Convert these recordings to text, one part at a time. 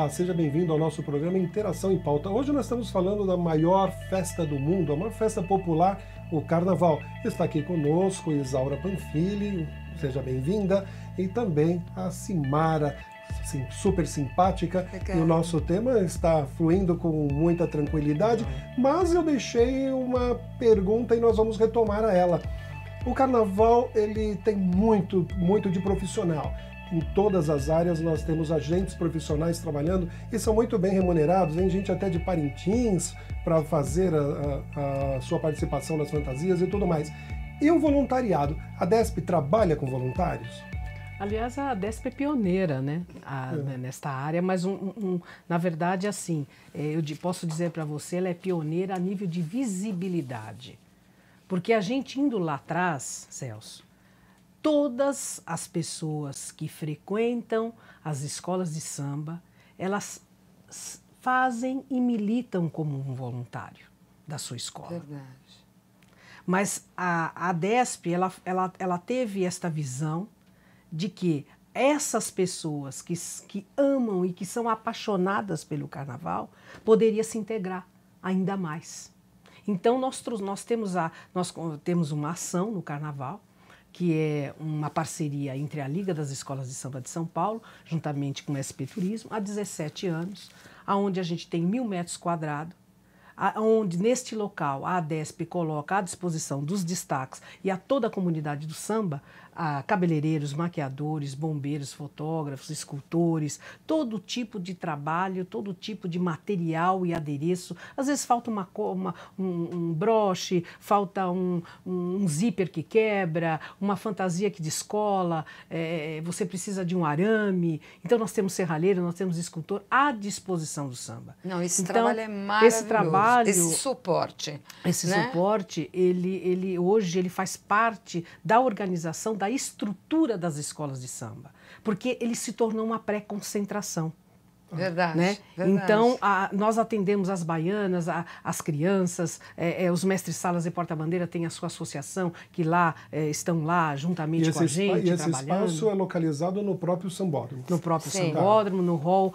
Olá, seja bem-vindo ao nosso programa Interação em Pauta. Hoje nós estamos falando da maior festa do mundo, a maior festa popular, o Carnaval. Está aqui conosco Isaura Panfili, seja bem-vinda, e também a Simara, super simpática. E o nosso tema está fluindo com muita tranquilidade, mas eu deixei uma pergunta e nós vamos retomar a ela. O Carnaval, ele tem muito de profissional. Em todas as áreas nós temos agentes profissionais trabalhando e são muito bem remunerados, vem gente até de Parintins para fazer a sua participação nas fantasias e tudo mais. E o voluntariado? A DESP trabalha com voluntários? Aliás, a DESP é pioneira, né, nesta área, mas na verdade, assim, eu posso dizer para você, ela é pioneira a nível de visibilidade. Porque a gente indo lá atrás, Celso, todas as pessoas que frequentam as escolas de samba, elas fazem e militam como um voluntário da sua escola. Verdade. Mas a DESP, ela teve esta visão de que essas pessoas que amam e que são apaixonadas pelo Carnaval poderiam se integrar ainda mais. Então, nós temos uma ação no Carnaval, que é uma parceria entre a Liga das Escolas de Samba de São Paulo, juntamente com o SP Turismo, há 17 anos, onde a gente tem 1.000 metros quadrados, onde neste local a ADESP coloca à disposição dos destaques e a toda a comunidade do samba, cabeleireiros, maquiadores, bombeiros, fotógrafos, escultores, todo tipo de trabalho, todo tipo de material e adereço. Às vezes falta um broche, falta um zíper que quebra, uma fantasia que descola, você precisa de um arame. Então nós temos serralheiro, nós temos escultor à disposição do samba. Não, esse trabalho é maravilhoso. Esse suporte. Esse suporte, hoje ele faz parte da organização, da estrutura das escolas de samba, porque ele se tornou uma pré-concentração. Verdade, né? verdade. Então, nós atendemos as baianas, as crianças, os mestres-salas e porta-bandeira têm a sua associação, que lá estão lá juntamente com a gente, e esse trabalhando. Espaço é localizado no próprio sambódromo. No próprio sambódromo, no hall,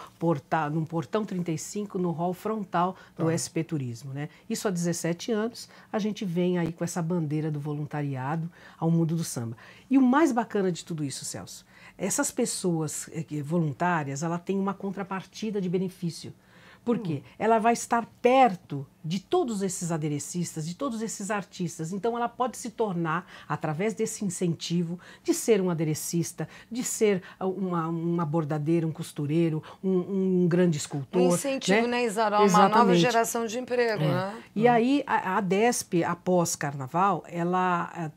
no portão 35, no hall frontal do SP Turismo. Né? Isso há 17 anos, a gente vem aí com essa bandeira do voluntariado ao mundo do samba. E o mais bacana de tudo isso, Celso, essas pessoas voluntárias, ela tem uma contrapartida de benefício. Por quê? Ela vai estar perto de todos esses aderecistas, de todos esses artistas. Então, ela pode se tornar, através desse incentivo, de ser um aderecista, de ser uma bordadeira, um costureiro, um grande escultor. Um incentivo, né, Isaura? Uma Exatamente. nova geração de emprego, né? E aí, a DESP, após Carnaval,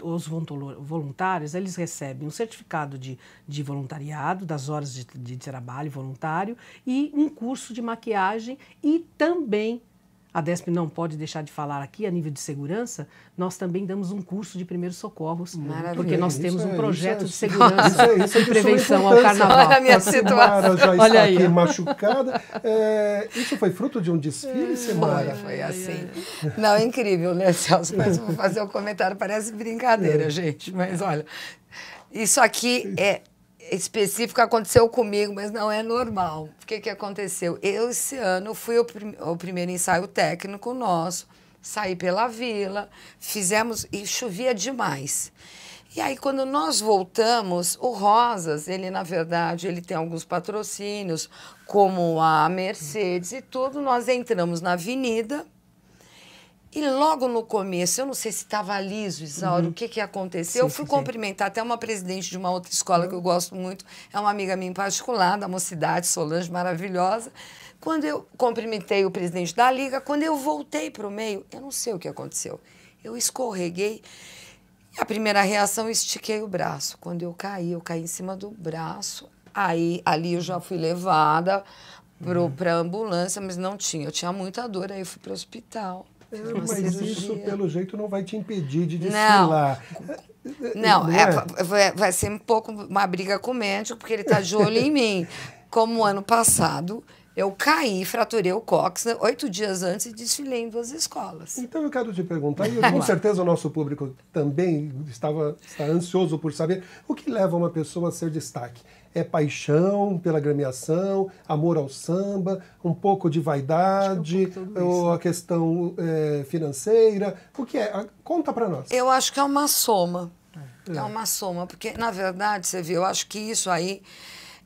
os voluntários, eles recebem um certificado de voluntariado, das horas de trabalho voluntário, e um curso de maquiagem e também, a DESP não pode deixar de falar aqui, a nível de segurança, nós também damos um curso de primeiros socorros, porque nós temos um projeto de segurança, de prevenção ao Carnaval. Olha a minha situação. Já está aqui machucada. Isso foi fruto de um desfile, Simara? Foi assim. Não, é incrível, né, Celso? Mas vou fazer um comentário, parece brincadeira, gente. Mas olha, isso aqui é específico, aconteceu comigo, mas não é normal. O que aconteceu? Eu, esse ano, fui o primeiro ensaio técnico nosso, saí pela vila, fizemos e chovia demais. E aí, quando nós voltamos, o Rosas, ele, na verdade, ele tem alguns patrocínios, como a Mercedes e tudo, nós entramos na avenida. E logo no começo, eu não sei se estava liso, Isaura, o que aconteceu? Eu fui cumprimentar até uma presidente de uma outra escola que eu gosto muito, é uma amiga minha em particular, da Mocidade, Solange, maravilhosa. Quando eu cumprimentei o presidente da Liga, quando eu voltei para o meio, eu não sei o que aconteceu. Eu escorreguei. A primeira reação, eu estiquei o braço. Quando eu caí em cima do braço. Aí, ali eu já fui levada para a ambulância, mas não tinha. Eu tinha muita dor, aí eu fui para o hospital. Mas isso, pelo jeito, não vai te impedir de desfilar. Não, vai ser um pouco uma briga com o médico, porque ele está de olho em mim. Como ano passado, Eu caí, fraturei o cóccix 8 dias antes e desfilei em 2 escolas. Então eu quero te perguntar, e com certeza o nosso público também está ansioso por saber, o que leva uma pessoa a ser destaque? É paixão pela agremiação, amor ao samba, um pouco de vaidade, ou a questão financeira? O que é? Conta para nós. Eu acho que é uma soma. É uma soma, porque, na verdade, você vê, eu acho que isso aí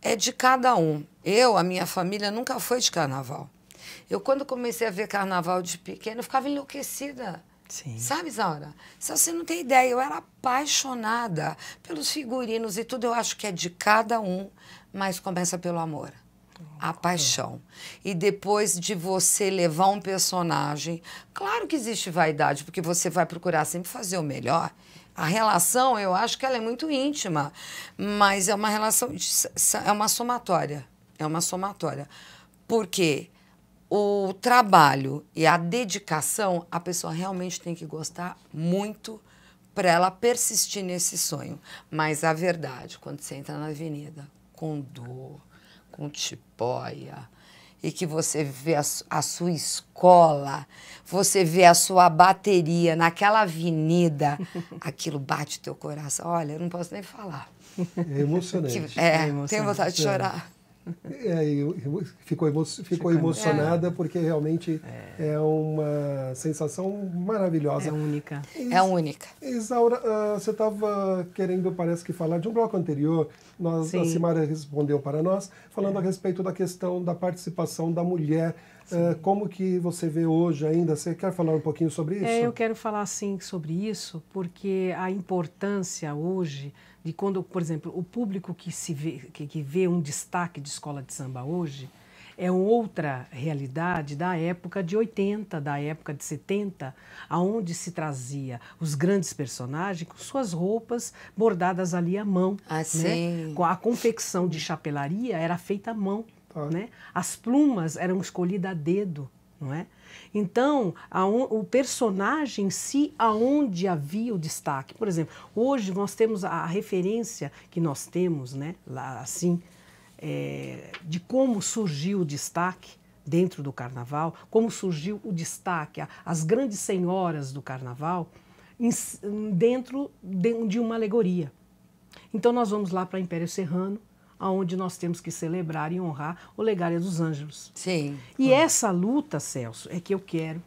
é de cada um. A minha família nunca foi de carnaval. Eu, quando comecei a ver carnaval de pequena, eu ficava enlouquecida. Sim. Sabe, Isaura? Você não tem ideia, eu era apaixonada pelos figurinos e tudo. Eu acho que é de cada um, mas começa pelo amor. A paixão. E depois de você levar um personagem... Claro que existe vaidade, porque você vai procurar sempre fazer o melhor. A relação, eu acho que ela é muito íntima, mas é uma relação... É uma somatória. É uma somatória. Porque o trabalho e a dedicação, a pessoa realmente tem que gostar muito para ela persistir nesse sonho. Mas a verdade, quando você entra na avenida com dor, com tipóia, e que você vê a sua escola, você vê a sua bateria naquela avenida, aquilo bate teu coração. Olha, eu não posso nem falar. É emocionante. Tenho vontade de chorar. Ficou emocionada porque realmente é uma sensação maravilhosa. É única. É única. Isaura, você estava querendo, parece que, falar de um bloco anterior. A Simara respondeu para nós, falando a respeito da questão da participação da mulher. Como que você vê hoje ainda? Você quer falar um pouquinho sobre isso? Eu quero falar, sim, sobre isso, porque a importância hoje de quando, por exemplo, o público que vê um destaque de escola de samba hoje é outra realidade da época de 80, da época de 70, aonde se trazia os grandes personagens com suas roupas bordadas ali à mão. Né? Com a confecção de chapelaria era feita à mão. Né? As plumas eram escolhidas a dedo. Não é? Então, o personagem em si, aonde havia o destaque. Por exemplo, hoje nós temos a referência que nós temos, né, lá, assim, de como surgiu o destaque dentro do carnaval, como surgiu o destaque, as grandes senhoras do carnaval, dentro de uma alegoria. Então, nós vamos lá para o Império Serrano, onde nós temos que celebrar e honrar o Legária dos Ângelos. Sim. E essa luta, Celso, é que eu quero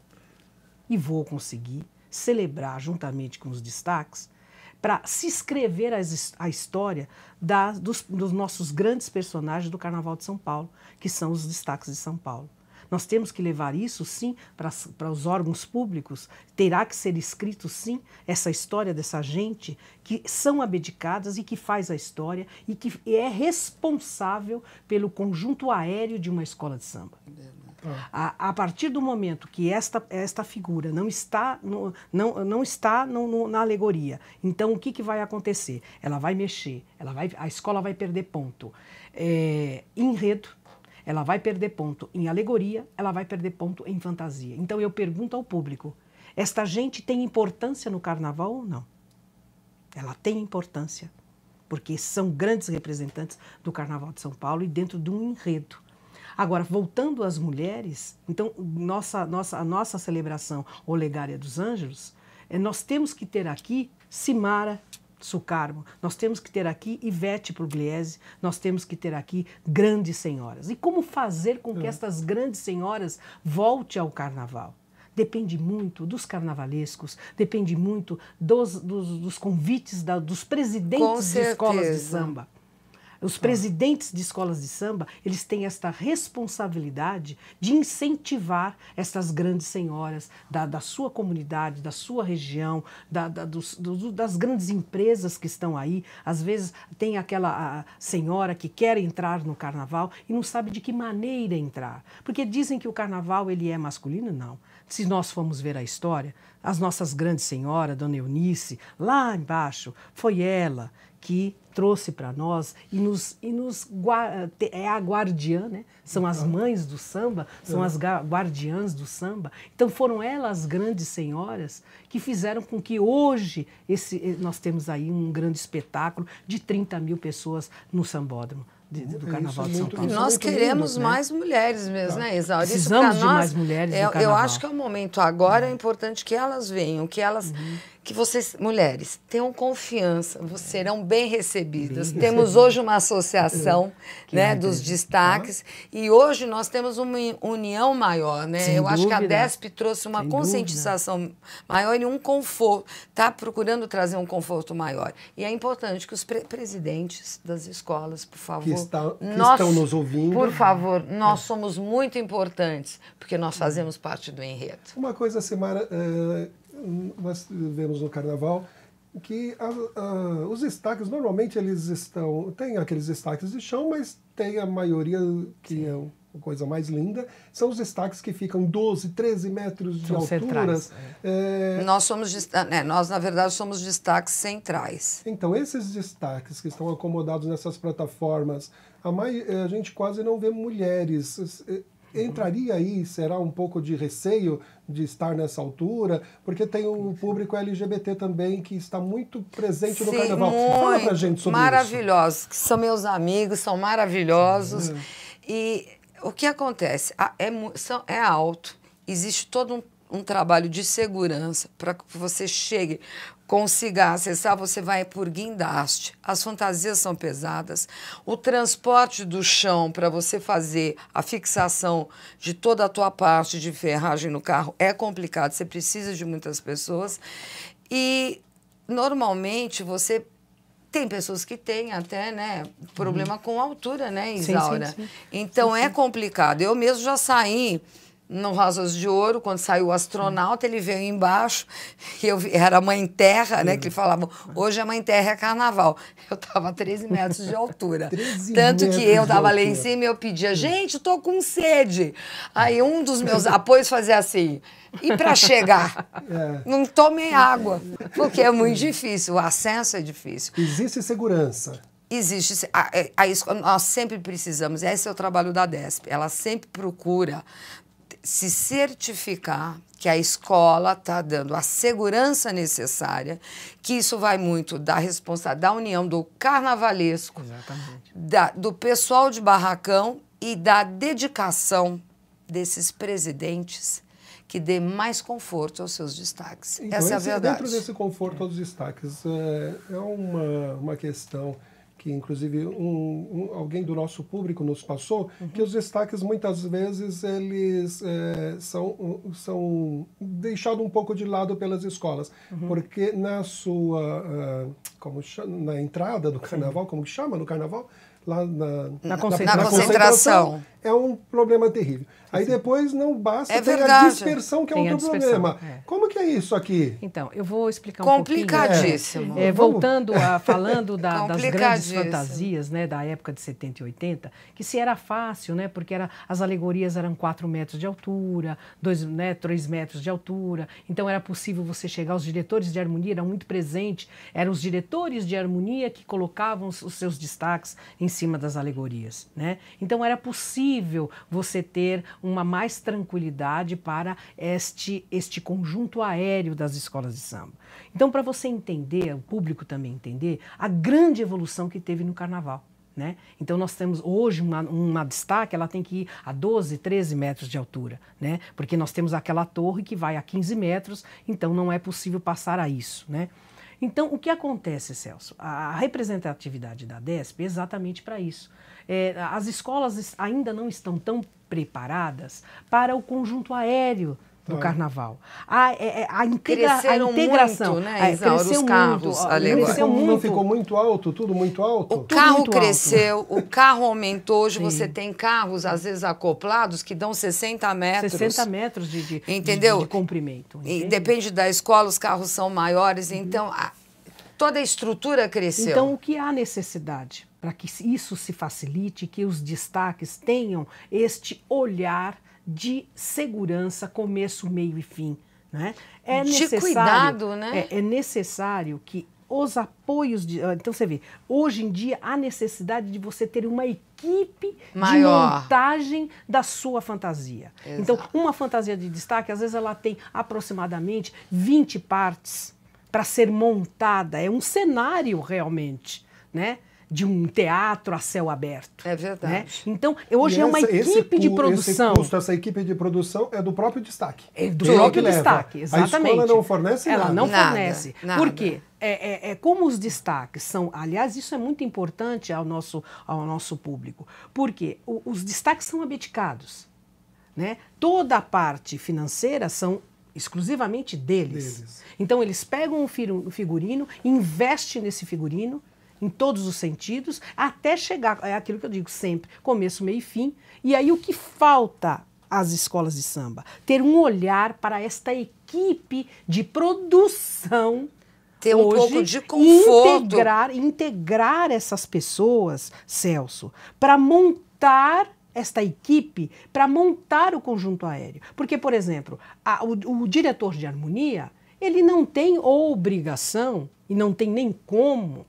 e vou conseguir celebrar juntamente com os destaques para se escrever a história dos nossos grandes personagens do Carnaval de São Paulo, que são os destaques de São Paulo. Nós temos que levar isso, sim, para os órgãos públicos. Terá que ser escrito, sim, essa história dessa gente que são abdicadas e que faz a história e que é responsável pelo conjunto aéreo de uma escola de samba. A partir do momento que esta figura não está, na alegoria, então o que vai acontecer? Ela vai mexer, a escola vai perder ponto. Enredo. Ela vai perder ponto em alegoria, ela vai perder ponto em fantasia. Então eu pergunto ao público, esta gente tem importância no carnaval ou não? Ela tem importância, porque são grandes representantes do Carnaval de São Paulo e dentro de um enredo. Agora, voltando às mulheres, então a nossa celebração Olegária dos Ângelos, nós temos que ter aqui Simara Sucarmo, nós temos que ter aqui Ivete Pugliese, nós temos que ter aqui grandes senhoras. E como fazer com que estas grandes senhoras voltem ao carnaval? Depende muito dos carnavalescos, depende muito dos convites dos presidentes de escolas de samba. Os presidentes de escolas de samba, eles têm esta responsabilidade de incentivar essas grandes senhoras da sua comunidade, da sua região, das grandes empresas que estão aí. Às vezes tem aquela senhora que quer entrar no carnaval e não sabe de que maneira entrar. Porque dizem que o carnaval ele é masculino, não. Se nós formos ver a história, as nossas grandes senhoras, Dona Eunice, lá embaixo, foi ela que trouxe para nós é a guardiã, né? São as mães do samba, são as guardiãs do samba. Então foram elas as grandes senhoras que fizeram com que hoje nós temos aí um grande espetáculo de 30 mil pessoas no Sambódromo do Carnaval de São Paulo. E nós queremos mais mulheres mesmo, né, Isaura? Precisamos de mais mulheres no Carnaval. Eu acho que é o momento agora, é importante que elas venham, que vocês, mulheres, tenham confiança, serão bem recebidas. Temos hoje uma associação né, dos destaques e hoje nós temos uma união maior. Né? Eu acho que a DESP trouxe uma conscientização maior e um conforto, está procurando trazer um conforto maior. E é importante que os presidentes das escolas, por favor... Que estão nos ouvindo. Por favor, nós somos muito importantes, porque nós fazemos parte do enredo. Uma coisa, Simara... nós vemos no Carnaval que os destaques, normalmente eles tem aqueles destaques de chão, mas tem a maioria que é a coisa mais linda, são os destaques que ficam 12, 13 metros de altura. Nós, na verdade, somos destaques centrais. Então, esses destaques que estão acomodados nessas plataformas, a gente quase não vê mulheres. Entraria aí, será um pouco de receio de estar nessa altura? Porque tem um público LGBT também que está muito presente no Carnaval. Fala pra gente sobre maravilhosos, que são meus amigos, são maravilhosos. E o que acontece? É alto, existe todo um trabalho de segurança para que você chegue, consiga acessar, você vai por guindaste. As fantasias são pesadas. O transporte do chão para você fazer a fixação de toda a tua parte de ferragem no carro é complicado. Você precisa de muitas pessoas. E, normalmente, você... Tem pessoas que têm até, né, problema com altura, né, Isaura? Sim. Então, é complicado. Eu mesmo já saí... No Rosas de Ouro, quando saiu o astronauta, ele veio embaixo, e era a Mãe Terra, né? Que ele falava, hoje a Mãe Terra é Carnaval. Eu estava a 13 metros de altura. Tanto que eu estava lá em cima e eu pedia, gente, estou com sede. Aí um dos meus apoios fazia assim, e para chegar? Não tomem água, porque é muito difícil, o acesso é difícil. Existe segurança. Existe. Nós sempre precisamos, esse é o trabalho da DESP, ela sempre procura se certificar que a escola está dando a segurança necessária, que isso vai muito da responsabilidade da união do carnavalesco, do pessoal de barracão e da dedicação desses presidentes que dê mais conforto aos seus destaques. Então, essa é a verdade. Dentro desse conforto aos destaques, é uma questão que, inclusive, alguém do nosso público nos passou, que os destaques, muitas vezes, eles são deixados um pouco de lado pelas escolas, porque na entrada do Carnaval, como que chama no Carnaval? Lá na concentração. É um problema terrível. Aí depois não basta, tem a dispersão, que é outro problema. Como que é isso aqui? Então, eu vou explicar um pouquinho. Complicadíssimo. Voltando falando das grandes fantasias, né, da época de 70 e 80, que se era fácil, né, porque as alegorias eram 4 metros de altura, 3 metros de altura, então era possível você chegar, os diretores de harmonia eram muito presentes, eram os diretores de harmonia que colocavam os seus destaques em cima das alegorias, né? Então era possível você ter uma mais tranquilidade para este conjunto aéreo das escolas de samba. Então, para você entender, o público também entender, a grande evolução que teve no Carnaval, né? Então, nós temos hoje uma destaque, ela tem que ir a 12, 13 metros de altura, né? Porque nós temos aquela torre que vai a 15 metros, então não é possível passar a isso, né? Então, o que acontece, Celso? A representatividade da DESP é exatamente para isso. As escolas ainda não estão tão preparadas para o conjunto aéreo do Carnaval. A integração, muito, né, Isaura, os carros não ficou muito alto, tudo muito alto? O carro cresceu, o carro aumentou. Hoje você tem carros, às vezes, acoplados, que dão 60 metros. 60 metros de comprimento. E depende da escola, os carros são maiores, então toda a estrutura cresceu. Então, o que há necessidade para que isso se facilite, que os destaques tenham este olhar de segurança, começo, meio e fim, né? De cuidado, né? É necessário que os apoios... Então, você vê, hoje em dia há necessidade de você ter uma equipe maior de montagem da sua fantasia. Exato. Então, uma fantasia de destaque, às vezes ela tem aproximadamente 20 partes para ser montada. É um cenário, realmente, né? de um teatro a céu aberto. É verdade. Né? Então, hoje é uma equipe de produção. Essa equipe de produção é do próprio destaque. É do próprio destaque, exatamente. A escola não fornece nada. Ela não Nada, fornece. nada. Por quê? Como os destaques são... Aliás, isso é muito importante ao nosso público. Porque os destaques são abdicados. Né? Toda a parte financeira são exclusivamente deles. Então, eles pegam um figurino, investem nesse figurino, em todos os sentidos, até chegar, é aquilo que eu digo sempre, começo, meio e fim. E aí o que falta às escolas de samba? Ter um olhar para esta equipe de produção. Ter um pouco de conforto. Integrar essas pessoas, Celso, para montar esta equipe, para montar o conjunto aéreo. Porque, por exemplo, o diretor de harmonia, ele não tem obrigação, e não tem nem como,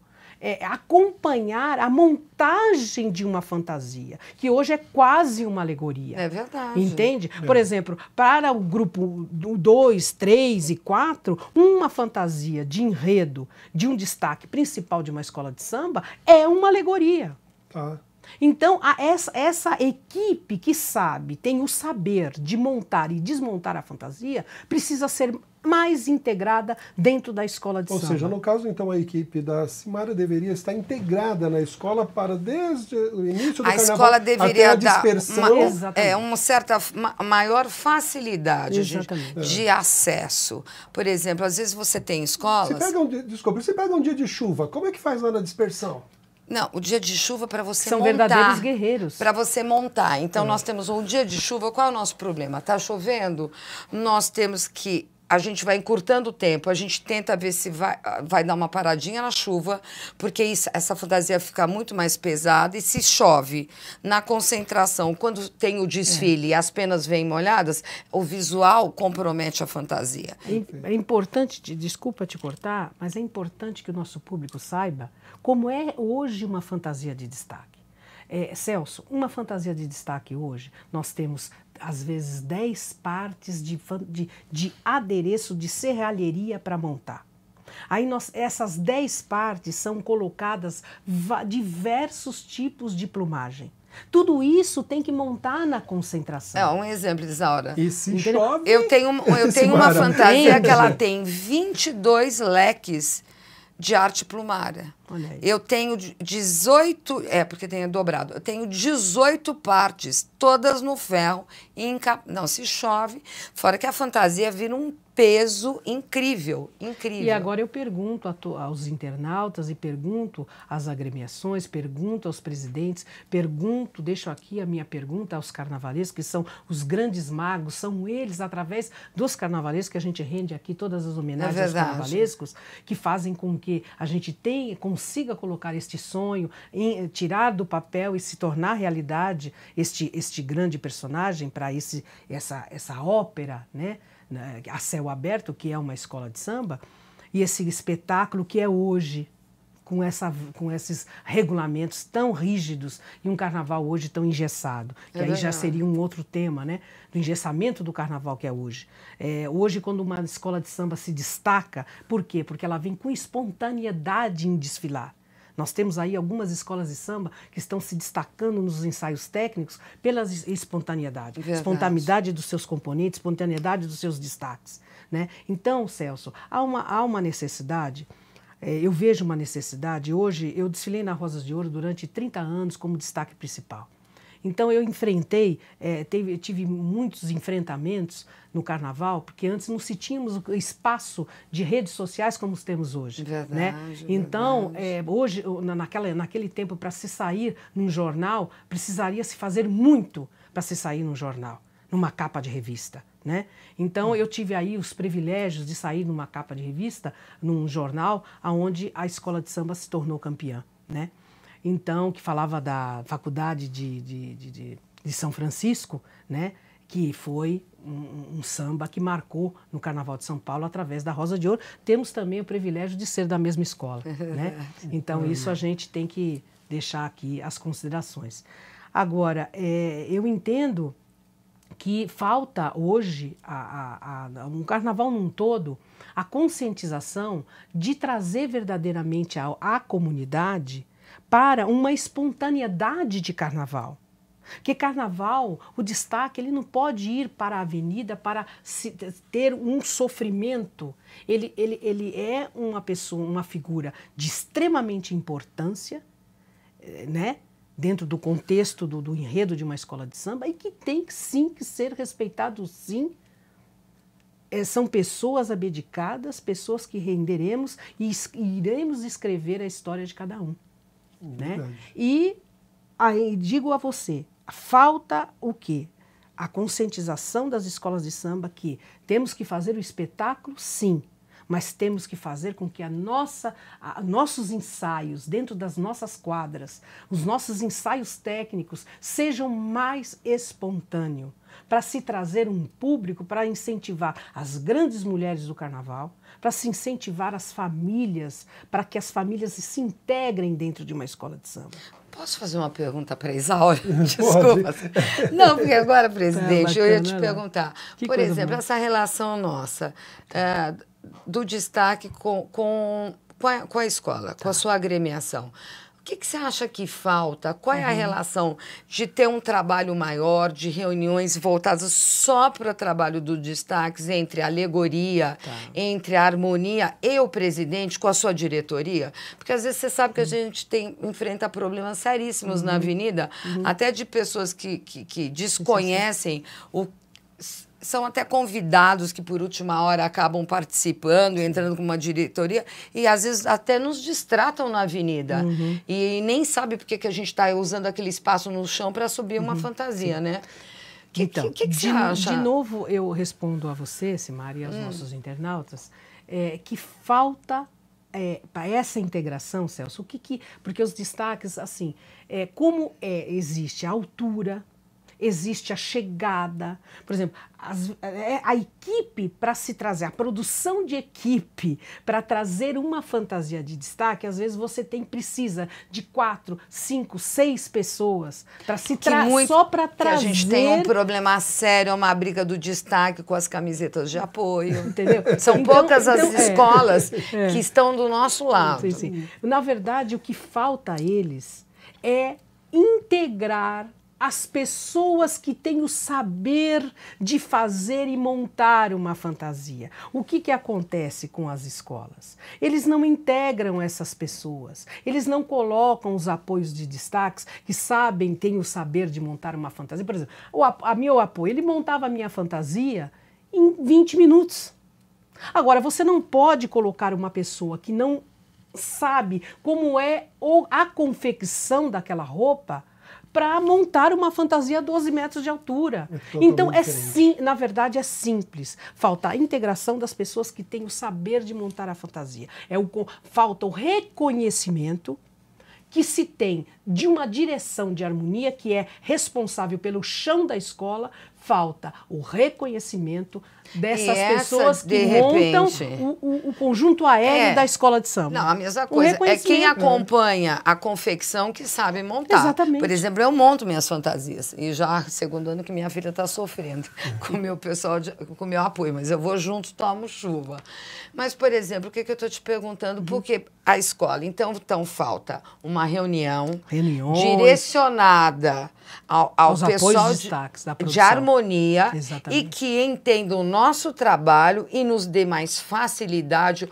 acompanhar a montagem de uma fantasia, que hoje é quase uma alegoria. É verdade. Entende? Por exemplo, para o grupo 2, 3 e 4, uma fantasia de enredo, de um destaque principal de uma escola de samba, é uma alegoria. Tá. Então, essa equipe que sabe, tem o saber de montar e desmontar a fantasia, precisa ser mais integrada dentro da escola de samba. Ou seja, no caso, então, a equipe da Cimarra deveria estar integrada na escola para, desde o início do carnaval, escola deveria até a dispersão. dar uma certa maior facilidade de acesso. Por exemplo, às vezes você tem escolas... Você pega um dia de chuva, como é que faz lá na dispersão? Não, o dia de chuva para você São montar. São verdadeiros guerreiros. Para você montar. Então, nós temos um dia de chuva. Qual é o nosso problema? Está chovendo? Nós temos que... A gente vai encurtando o tempo, a gente tenta ver se vai dar uma paradinha na chuva, porque essa fantasia fica muito mais pesada. E se chove na concentração, quando tem o desfile e as penas vêm molhadas, o visual compromete a fantasia. É importante, desculpa te cortar, mas é importante que o nosso público saiba como é hoje uma fantasia de destaque. Celso, uma fantasia de destaque hoje, nós temos, às vezes, 10 partes de adereço, de serralheria para montar. Aí essas 10 partes são colocadas diversos tipos de plumagem. Tudo isso tem que montar na concentração. Um exemplo, Isaura. E se chove... Eu tenho uma fantasia que ela tem 22 leques de arte plumária. Eu tenho 18, porque tem dobrado, eu tenho 18 partes, todas no ferro, não, se chove, fora que a fantasia vira um peso incrível, incrível. E agora eu pergunto aos internautas e pergunto às agremiações, pergunto aos presidentes, deixo aqui a minha pergunta aos carnavalescos, que são os grandes magos, são eles, através dos carnavalescos, que a gente rende aqui todas as homenagens aos carnavalescos, que fazem com que a gente consiga colocar este sonho, tirar do papel e se tornar realidade este grande personagem para essa ópera, né? A céu aberto, que é uma escola de samba, e esse espetáculo que é hoje, com esses regulamentos tão rígidos e um carnaval hoje tão engessado, que aí já seria um outro tema, né? Do engessamento do carnaval que é hoje. Hoje, quando uma escola de samba se destaca, por quê? Porque ela vem com espontaneidade em desfilar. Nós temos aí algumas escolas de samba que estão se destacando nos ensaios técnicos pela espontaneidade. Espontaneidade dos seus componentes, espontaneidade dos seus destaques. Né? Então, Celso, há uma necessidade, eu vejo uma necessidade. Hoje, eu desfilei na Rosas de Ouro durante 30 anos como destaque principal. Então, eu tive muitos enfrentamentos no carnaval, porque antes não se tínhamos espaço de redes sociais como temos hoje. Verdade, né? Então, hoje, naquele tempo, para se sair num jornal, precisaria se fazer muito para se sair num jornal, numa capa de revista. Né? Então, eu tive aí os privilégios de sair numa capa de revista, num jornal, onde a escola de samba se tornou campeã. Né? Então, que falava da Faculdade de São Francisco, né? Que foi um samba que marcou no Carnaval de São Paulo através da Rosa de Ouro. Temos também o privilégio de ser da mesma escola. Né? Então, isso a gente tem que deixar aqui as considerações. Agora, eu entendo que falta hoje, um carnaval num todo, a conscientização de trazer verdadeiramente à comunidade para uma espontaneidade de carnaval. Porque carnaval, o destaque, ele não pode ir para a avenida para ter um sofrimento. Ele é uma pessoa, uma figura de extremamente importância, né? Dentro do contexto do enredo de uma escola de samba, e que tem sim que ser respeitado, sim. São pessoas abdicadas, pessoas que renderemos e iremos escrever a história de cada um. Né? E aí digo a você, falta o quê? A conscientização das escolas de samba que temos que fazer o espetáculo, sim, mas temos que fazer com que nossos ensaios dentro das nossas quadras, os nossos ensaios técnicos sejam mais espontâneos, para se trazer um público, para incentivar as grandes mulheres do carnaval, para se incentivar as famílias, para que as famílias se integrem dentro de uma escola de samba. Posso fazer uma pergunta para a Isaura? Desculpa. Não, porque agora, presidente, eu ia te perguntar. Por exemplo, essa relação nossa do destaque com a escola, com a sua agremiação. O que você acha que falta? Qual é a relação de ter um trabalho maior, de reuniões voltadas só para o trabalho do destaque, entre a alegoria, entre a harmonia e o presidente com a sua diretoria? Porque às vezes você sabe que a gente enfrenta problemas seríssimos na avenida, até de pessoas que desconhecem são até convidados que, por última hora, acabam participando, entrando com uma diretoria, e às vezes até nos distratam na avenida. E nem sabe por que a gente está usando aquele espaço no chão para subir uma fantasia, né? Que você acha? De novo, eu respondo a você, Simara, e aos nossos internautas, que falta para essa integração, Celso, porque os destaques, assim, como existe a altura, existe a chegada, por exemplo, a equipe para se trazer, a produção de equipe para trazer uma fantasia de destaque, às vezes você precisa de 4, 5, 6 pessoas para só para trazer. A gente tem um problema sério, uma briga do destaque com as camisetas de apoio. Entendeu? São poucas as escolas que estão do nosso lado. Sim. Na verdade, o que falta a eles é integrar as pessoas que têm o saber de fazer e montar uma fantasia. O que acontece com as escolas? Eles não integram essas pessoas, eles não colocam os apoios de destaques que sabem, têm o saber de montar uma fantasia. Por exemplo, a meu apoio, ele montava a minha fantasia em 20 minutos. Agora, você não pode colocar uma pessoa que não sabe como é a confecção daquela roupa para montar uma fantasia a 12 metros de altura. Então, na verdade, é simples. Falta a integração das pessoas que têm o saber de montar a fantasia. Falta o reconhecimento que se tem de uma direção de harmonia que é responsável pelo chão da escola. Falta o reconhecimento dessas pessoas que montam o conjunto aéreo da escola de samba. Não, a mesma coisa. É quem acompanha a confecção que sabe montar. Exatamente. Por exemplo, eu monto minhas fantasias. E já segundo ano que minha filha está sofrendo com o meu pessoal, com o meu apoio. Mas eu vou junto, tomo chuva. Mas, por exemplo, o que eu estou te perguntando? Porque a escola, então falta uma reuniões direcionada ao pessoal de harmonia. Exatamente. E que entenda o nosso trabalho e nos dê mais facilidade,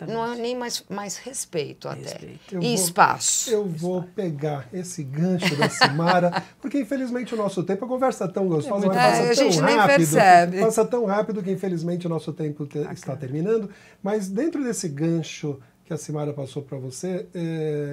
não é nem mais respeito até, e espaço. Eu vou pegar esse gancho da Simara, porque infelizmente o nosso tempo, a conversa é tão gostosa, mas passa a gente tão nem rápido, percebe. Passa tão rápido que infelizmente o nosso tempo está terminando, mas dentro desse gancho que a Simara passou para você,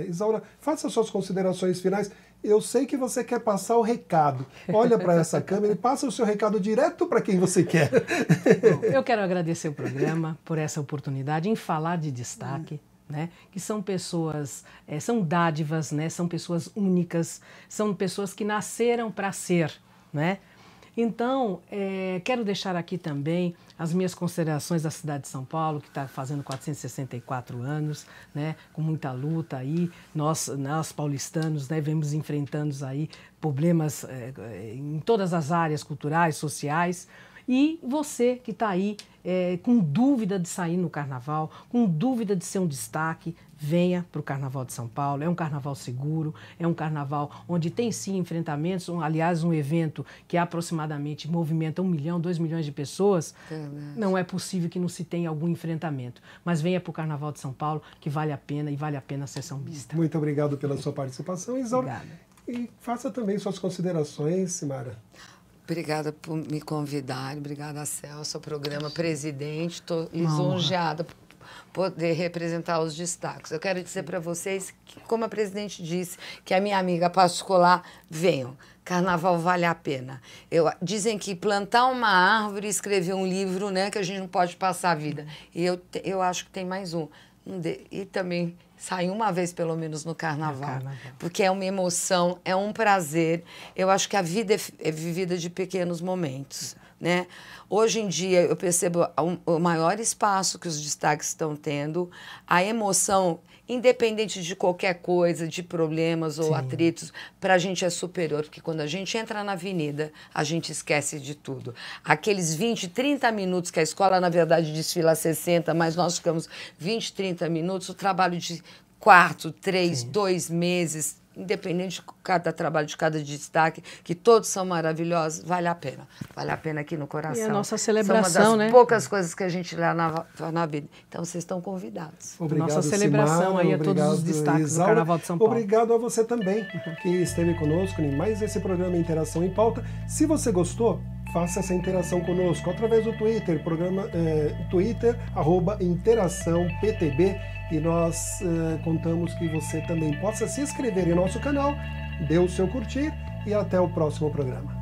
Isaura, faça suas considerações finais. Eu sei que você quer passar o recado. Olha para essa câmera e passa o seu recado direto para quem você quer. Bom, eu quero agradecer o programa por essa oportunidade em falar de destaque, né? Que são pessoas, são dádivas, né? São pessoas únicas, são pessoas que nasceram para ser, né? Então, quero deixar aqui também as minhas considerações da cidade de São Paulo, que está fazendo 464 anos, né, com muita luta aí. Nós paulistanos, né, vemos enfrentando aí problemas em todas as áreas culturais, sociais. E você que está aí com dúvida de sair no carnaval, com dúvida de ser um destaque, venha para o Carnaval de São Paulo. É um carnaval seguro, é um carnaval onde tem sim enfrentamentos, aliás, um evento que aproximadamente movimenta 1 milhão, 2 milhões de pessoas. Não é possível que não se tenha algum enfrentamento. Mas venha para o Carnaval de São Paulo, que vale a pena, e vale a pena a sessão mista. Muito obrigado pela sua participação, Isaura. Obrigada. E faça também suas considerações, Simara. Obrigada por me convidar, obrigada, Celso, ao programa Presidente. Estou lisonjeada por poder representar os destaques. Eu quero dizer para vocês, que, como a presidente disse, que a minha amiga particular, venham. Carnaval vale a pena. Dizem que plantar uma árvore e escrever um livro, né, que a gente não pode passar a vida. E eu acho que tem mais um. E também sair uma vez, pelo menos, no carnaval. Porque é uma emoção, é um prazer. Eu acho que a vida é vivida de pequenos momentos, né? Hoje em dia, eu percebo o maior espaço que os destaques estão tendo, a emoção, independente de qualquer coisa, de problemas ou atritos, para a gente é superior, porque quando a gente entra na avenida, a gente esquece de tudo. Aqueles 20, 30 minutos que a escola, na verdade, desfila 60, mas nós ficamos 20, 30 minutos, o trabalho de 4, 3, 2 meses, independente de cada trabalho, de cada destaque, que todos são maravilhosos, vale a pena. Vale a pena aqui no coração. E a nossa celebração, são uma das né? poucas coisas que a gente leva na vida. Então, vocês estão convidados. Obrigado, nossa celebração Simara, aí a todos os destaques do Carnaval de São Paulo. Obrigado a você também, que esteve conosco em mais esse programa Interação em Pauta. Se você gostou, faça essa interação conosco através do Twitter, Twitter, @interaçãoptb, e nós contamos que você também possa se inscrever em nosso canal, dê o seu curtir e até o próximo programa.